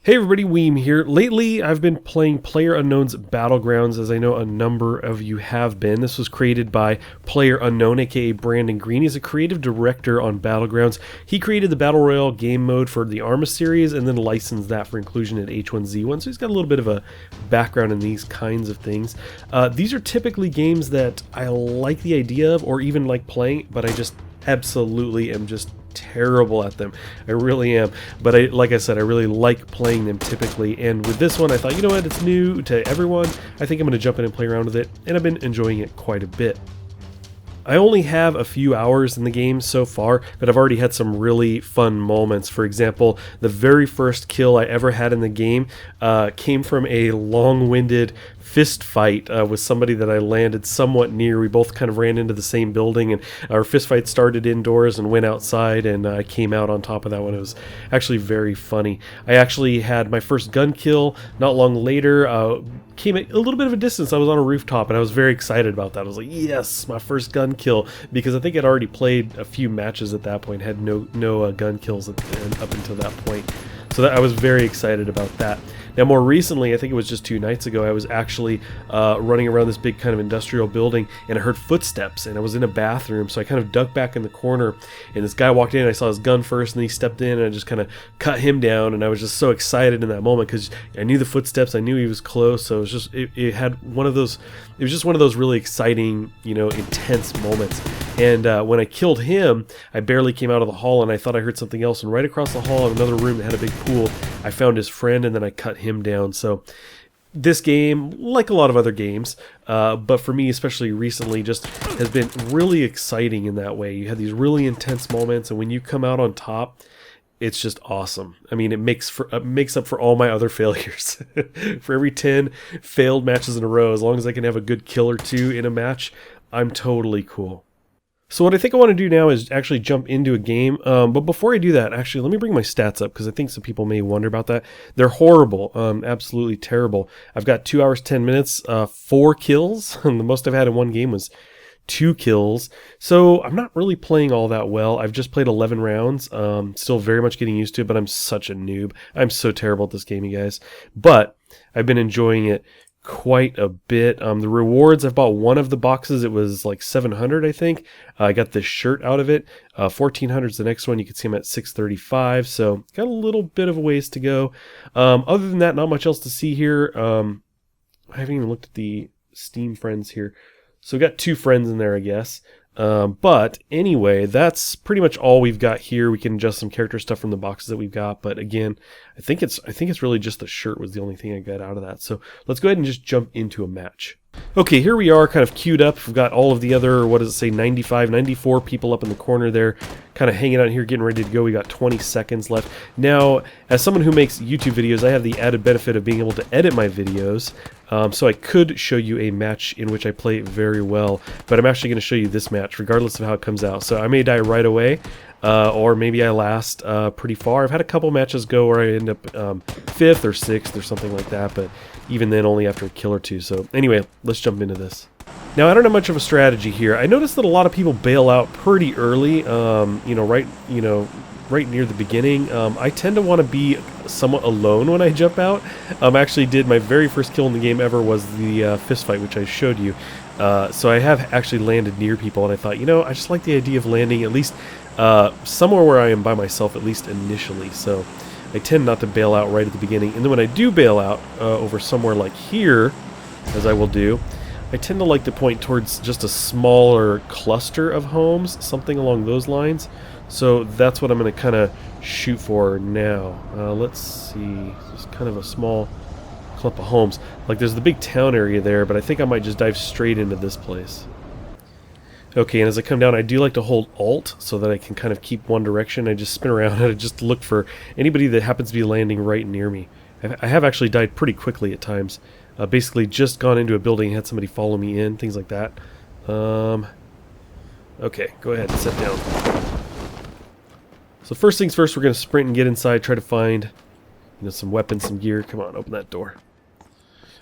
Hey everybody, Weem here. Lately, I've been playing Player Unknown's Battlegrounds, as I know a number of you have been. This was created by Player Unknown, aka Brandon Green. He's a creative director on Battlegrounds. He created the Battle Royale game mode for the Arma series and then licensed that for inclusion in H1Z1, so he's got a little bit of a background in these kinds of things. These are typically games that I like the idea of or even like playing, but I just absolutely am just terrible at them. I really am, but like I said, I really like playing them typically, and with this one I thought, you know what, it's new to everyone, I think I'm going to jump in and play around with it, and I've been enjoying it quite a bit. I only have a few hours in the game so far, but I've already had some really fun moments. For example, the very first kill I ever had in the game came from a long-winded fist fight with somebody that I landed somewhat near. We both kind of ran into the same building, and our fist fight started indoors and went outside, and I came out on top of that one. It was actually very funny. I actually had my first gun kill not long later. Came at a little bit of a distance. I was on a rooftop and I was very excited about that. I was like, yes, my first gun kill, because I think I'd already played a few matches at that point, had no gun kills up until that point. So I was very excited about that. Now, more recently, I think it was just 2 nights ago, I was actually running around this big kind of industrial building, and I heard footsteps, and I was in a bathroom, so I kind of ducked back in the corner, and this guy walked in, and I saw his gun first, and then he stepped in, and I just kind of cut him down, and I was just so excited in that moment, because I knew the footsteps, I knew he was close, so it was just, it had one of those, it was just one of those really exciting, you know, intense moments. And when I killed him, I barely came out of the hall, and I thought I heard something else, and right across the hall in another room that had a big pool, I found his friend, and then I cut him down. So this game, like a lot of other games, but for me especially recently, just has been really exciting in that way. You have these really intense moments, and when you come out on top, it's just awesome. I mean, it makes up for all my other failures. For every 10 failed matches in a row, as long as I can have a good kill or 2 in a match, I'm totally cool. So what I think I want to do now is actually jump into a game, but before I do that, actually, let me bring my stats up, because I think some people may wonder about that. They're horrible, absolutely terrible. I've got 2 hours, 10 minutes, 4 kills, and the most I've had in one game was 2 kills, so I'm not really playing all that well. I've just played 11 rounds, still very much getting used to it, but I'm such a noob. I'm so terrible at this game, you guys, but I've been enjoying it quite a bit. The rewards, I've bought one of the boxes. It was like 700, I think. I got this shirt out of it. 1400 is the next one. You can see I'm at 635, so got a little bit of a ways to go. Other than that, not much else to see here. I haven't even looked at the Steam friends here. So we got 2 friends in there, I guess. But anyway, that's pretty much all we've got here. We can adjust some character stuff from the boxes that we've got, but again, I think it's really just the shirt was the only thing I got out of that. So let's go ahead and just jump into a match. Okay, here we are, kind of queued up. We've got all of the other, what does it say, 95, 94 people up in the corner there, kind of hanging out here, getting ready to go. We got 20 seconds left. Now, as someone who makes YouTube videos, I have the added benefit of being able to edit my videos, so I could show you a match in which I play very well, but I'm actually going to show you this match, regardless of how it comes out. So I may die right away, or maybe I last pretty far. I've had a couple matches go where I end up 5th or 6th or something like that, but even then only after a kill or 2. So anyway, let's jump into this. Now, I don't have much of a strategy here. I noticed that a lot of people bail out pretty early, right near the beginning. I tend to want to be somewhat alone when I jump out. I actually did my very first kill in the game ever was the fist fight, which I showed you. So I have actually landed near people, and I thought, you know, I just like the idea of landing at least somewhere where I am by myself, at least initially. So I tend not to bail out right at the beginning. And then when I do bail out over somewhere like here, as I will do, I tend to like to point towards just a smaller cluster of homes, something along those lines. So that's what I'm going to kind of shoot for now. Let's see, just kind of a small clump of homes. Like there's the big town area there, but I think I might just dive straight into this place. Okay, and as I come down, I do like to hold Alt so that I can kind of keep one direction. I just spin around and I just look for anybody that happens to be landing right near me. I have actually died pretty quickly at times. Basically just gone into a building and had somebody follow me in, things like that. Okay, go ahead and sit down. So first things first, we're going to sprint and get inside, try to find, you know, some weapons, some gear. Come on, open that door.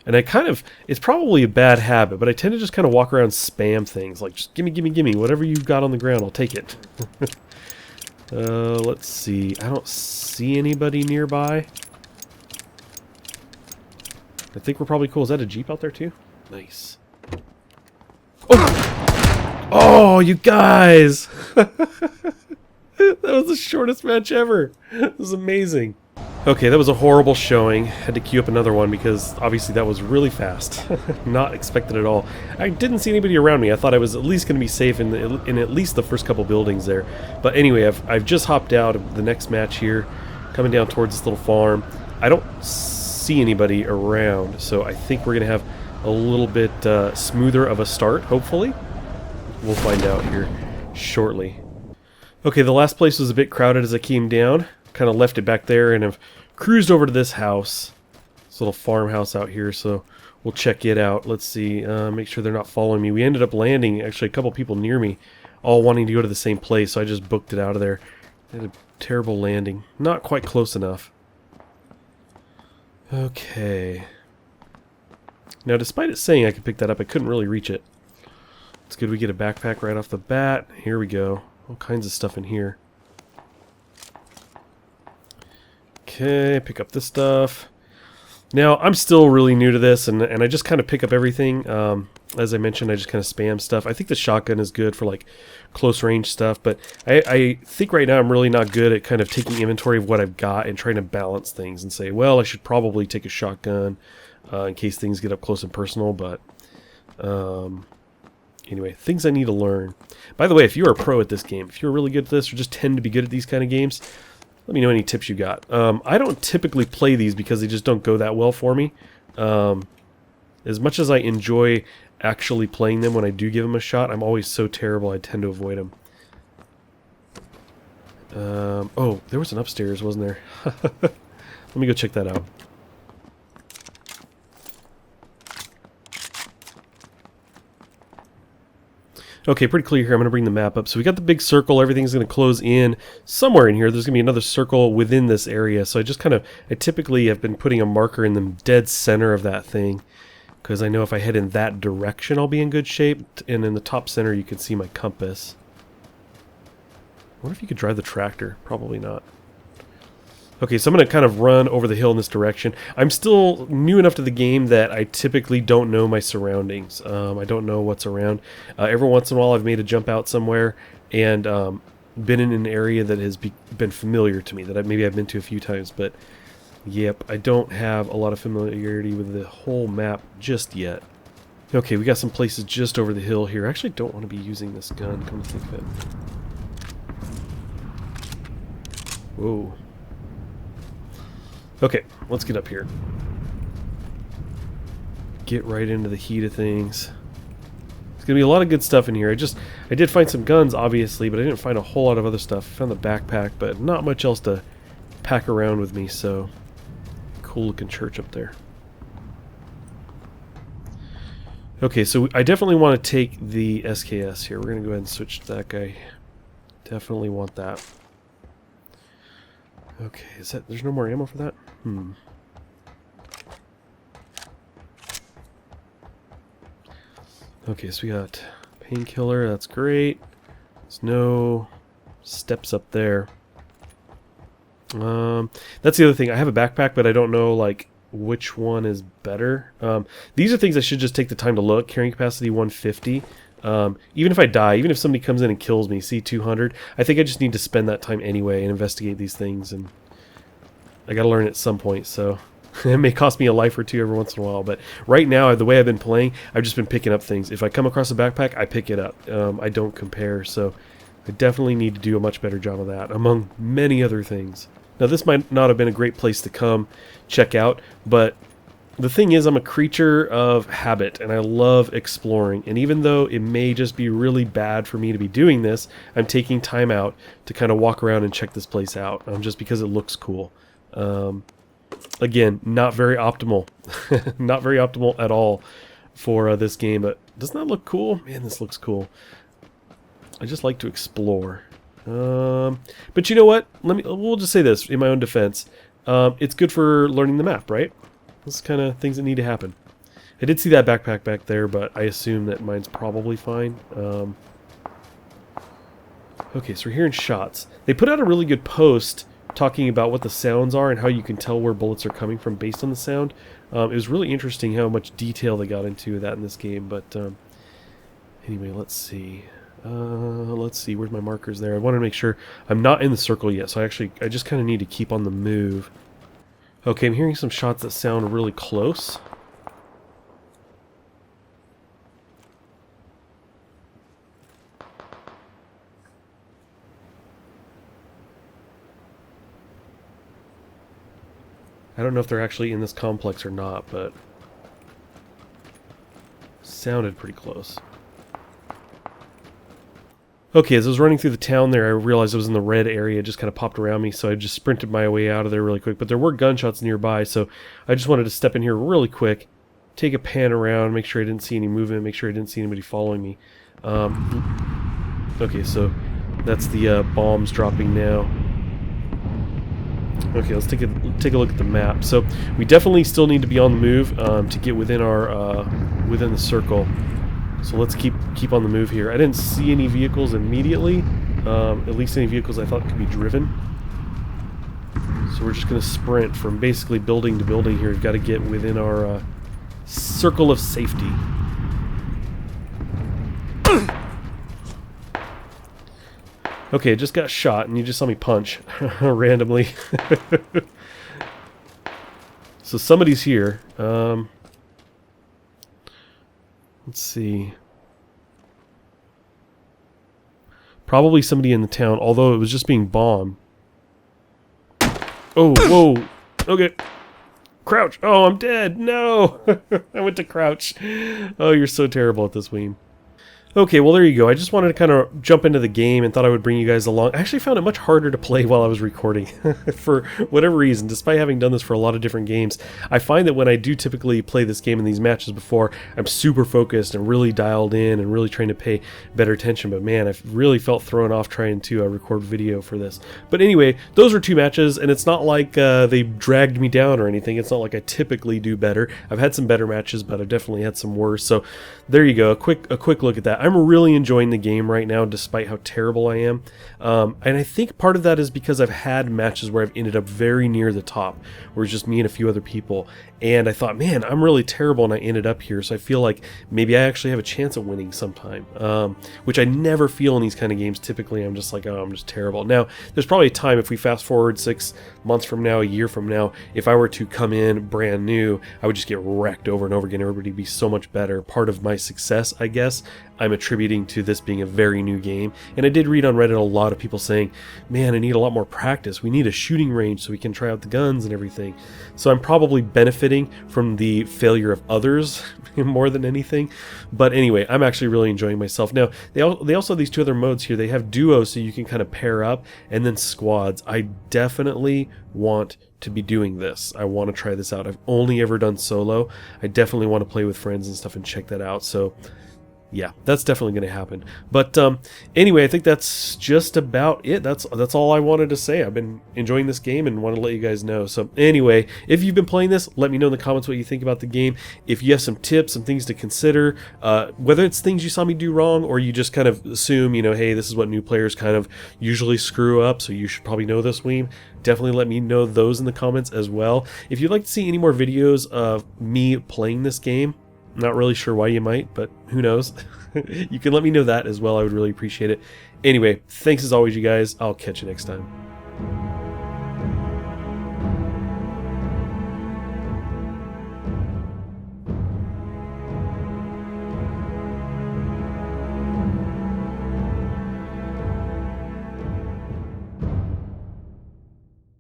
And I kind of, it's probably a bad habit, but I tend to just kind of walk around spam things, like just gimme, gimme, gimme, whatever you've got on the ground, I'll take it. Let's see, I don't see anybody nearby. I think we're probably cool. Is that a Jeep out there too? Nice. Oh! Oh, you guys! That was the shortest match ever. It was amazing. Okay, that was a horrible showing. Had to queue up another one because obviously that was really fast. Not expected at all. I didn't see anybody around me. I thought I was at least going to be safe in at least the first couple buildings there. But anyway, I've just hopped out of the next match here, coming down towards this little farm. I don't see anybody around, so I think we're going to have a little bit smoother of a start, hopefully. We'll find out here shortly. Okay, the last place was a bit crowded as I came down. Kind of left it back there and have cruised over to this house. This little farmhouse out here, so we'll check it out. Let's see, make sure they're not following me. We ended up landing, actually, a couple people near me, all wanting to go to the same place, so I just booked it out of there. I had a terrible landing. Not quite close enough. Okay. Now, despite it saying I could pick that up, I couldn't really reach it. It's good we get a backpack right off the bat. Here we go. All kinds of stuff in here. Okay, pick up this stuff. Now, I'm still really new to this, and I just kind of pick up everything. As I mentioned, I just kind of spam stuff. I think the shotgun is good for, like, close-range stuff, but I think right now I'm really not good at kind of taking inventory of what I've got and trying to balance things and say, well, I should probably take a shotgun in case things get up close and personal, but anyway, things I need to learn. By the way, if you're a pro at this game, if you're really good at this or just tend to be good at these kind of games, let me know any tips you got. I don't typically play these because they just don't go that well for me. As much as I enjoy actually playing them when I do give them a shot, I'm always so terrible I tend to avoid them. Oh, there was an upstairs, wasn't there? Let me go check that out. Okay, pretty clear here. I'm going to bring the map up. So we got the big circle. Everything's going to close in somewhere in here. There's going to be another circle within this area. So I typically have been putting a marker in the dead center of that thing, because I know if I head in that direction, I'll be in good shape. And in the top center, you can see my compass. I wonder if you could drive the tractor. Probably not. Okay, so I'm going to kind of run over the hill in this direction. I'm still new enough to the game that I typically don't know my surroundings. I don't know what's around. Every once in a while I've made a jump out somewhere and been in an area that has been familiar to me, that maybe I've been to a few times, but yep, I don't have a lot of familiarity with the whole map just yet. Okay, we got some places just over the hill here. I actually don't want to be using this gun, come to think of it. Whoa. Okay, let's get up here. Get right into the heat of things. There's gonna be a lot of good stuff in here. I did find some guns, obviously, but I didn't find a whole lot of other stuff. I found the backpack, but not much else to pack around with me, so cool looking church up there. Okay, so I definitely want to take the SKS here. We're gonna go ahead and switch to that guy. Definitely want that. Okay, there's no more ammo for that? Okay, so we got painkiller, that's great. There's no steps up there. That's the other thing. I have a backpack, but I don't know, like, which one is better. These are things I should just take the time to look. Carrying capacity 150. Even if I die, even if somebody comes in and kills me, C200, I think I just need to spend that time anyway and investigate these things, and I gotta learn at some point, so it may cost me a life or two every once in a while, but right now, the way I've been playing, I've just been picking up things. If I come across a backpack, I pick it up. I don't compare, so I definitely need to do a much better job of that, among many other things. Now, this might not have been a great place to come check out, but the thing is, I'm a creature of habit, and I love exploring. And even though it may just be really bad for me to be doing this, I'm taking time out to kind of walk around and check this place out, just because it looks cool. Again, not very optimal. Not very optimal at all for this game, but doesn't that look cool? Man, this looks cool. I just like to explore. But you know what? We'll just say this in my own defense. It's good for learning the map, right? This is kind of things that need to happen. I did see that backpack back there, but I assume that mine's probably fine. Okay, so we're hearing shots. They put out a really good post talking about what the sounds are and how you can tell where bullets are coming from based on the sound. It was really interesting how much detail they got into that in this game. But anyway, let's see. Where's my markers there? I want to make sure I'm not in the circle yet, so I just kind of need to keep on the move. Okay, I'm hearing some shots that sound really close. I don't know if they're actually in this complex or not, but sounded pretty close. Okay, as I was running through the town there, I realized I was in the red area. It just kind of popped around me, so I just sprinted my way out of there really quick. But there were gunshots nearby, so I just wanted to step in here really quick, take a pan around, make sure I didn't see any movement, make sure I didn't see anybody following me. Okay, so that's the bombs dropping now. Okay, let's take a look at the map. So we definitely still need to be on the move to get within our within the circle. So let's keep on the move here. I didn't see any vehicles immediately, at least any vehicles I thought could be driven. So we're just going to sprint from basically building to building here. We've got to get within our circle of safety. Okay, I just got shot, and you just saw me punch randomly. So somebody's here. Let's see. Probably somebody in the town, although it was just being bombed. Oh, whoa. Okay. Crouch. Oh, I'm dead. No. I went to crouch. Oh, you're so terrible at this, Weem. Okay, well there you go. I just wanted to kind of jump into the game and thought I would bring you guys along. I actually found it much harder to play while I was recording for whatever reason. Despite having done this for a lot of different games, I find that when I do typically play this game in these matches before, I'm super focused and really dialed in and really trying to pay better attention. But man, I really felt thrown off trying to record video for this. But anyway, those were 2 matches, and it's not like they dragged me down or anything. It's not like I typically do better. I've had some better matches, but I've definitely had some worse. So there you go, a quick look at that. I'm really enjoying the game right now, despite how terrible I am. And I think part of that is because I've had matches where I've ended up very near the top, where it's just me and a few other people. And I thought, man, I'm really terrible, and I ended up here. So I feel like maybe I actually have a chance at winning sometime, which I never feel in these kind of games. Typically, I'm just like, oh, I'm just terrible. Now, there's probably a time, if we fast forward 6 months from now, a year from now, if I were to come in brand new, I would just get wrecked over and over again. Everybody would be so much better. Part of my success, I guess, I'm attributing to this being a very new game. And I did read on Reddit a lot of people saying, man, I need a lot more practice. We need a shooting range so we can try out the guns and everything. So I'm probably benefiting from the failure of others more than anything. But anyway, I'm actually really enjoying myself. Now, they also have these 2 other modes here. They have duo, so you can kind of pair up, and then squads. I definitely want to be doing this. I want to try this out. I've only ever done solo. I definitely want to play with friends and stuff and check that out. So yeah, that's definitely going to happen. But anyway, I think that's just about it. That's all I wanted to say. I've been enjoying this game and want to let you guys know. So anyway, if you've been playing this, let me know in the comments what you think about the game. If you have some tips, some things to consider, whether it's things you saw me do wrong or you just kind of assume, you know, hey, this is what new players kind of usually screw up, so you should probably know this, Weem. Definitely let me know those in the comments as well. If you'd like to see any more videos of me playing this game, not really sure why you might, but who knows. You can let me know that as well. I would really appreciate it. Anyway, thanks as always, you guys. I'll catch you next time.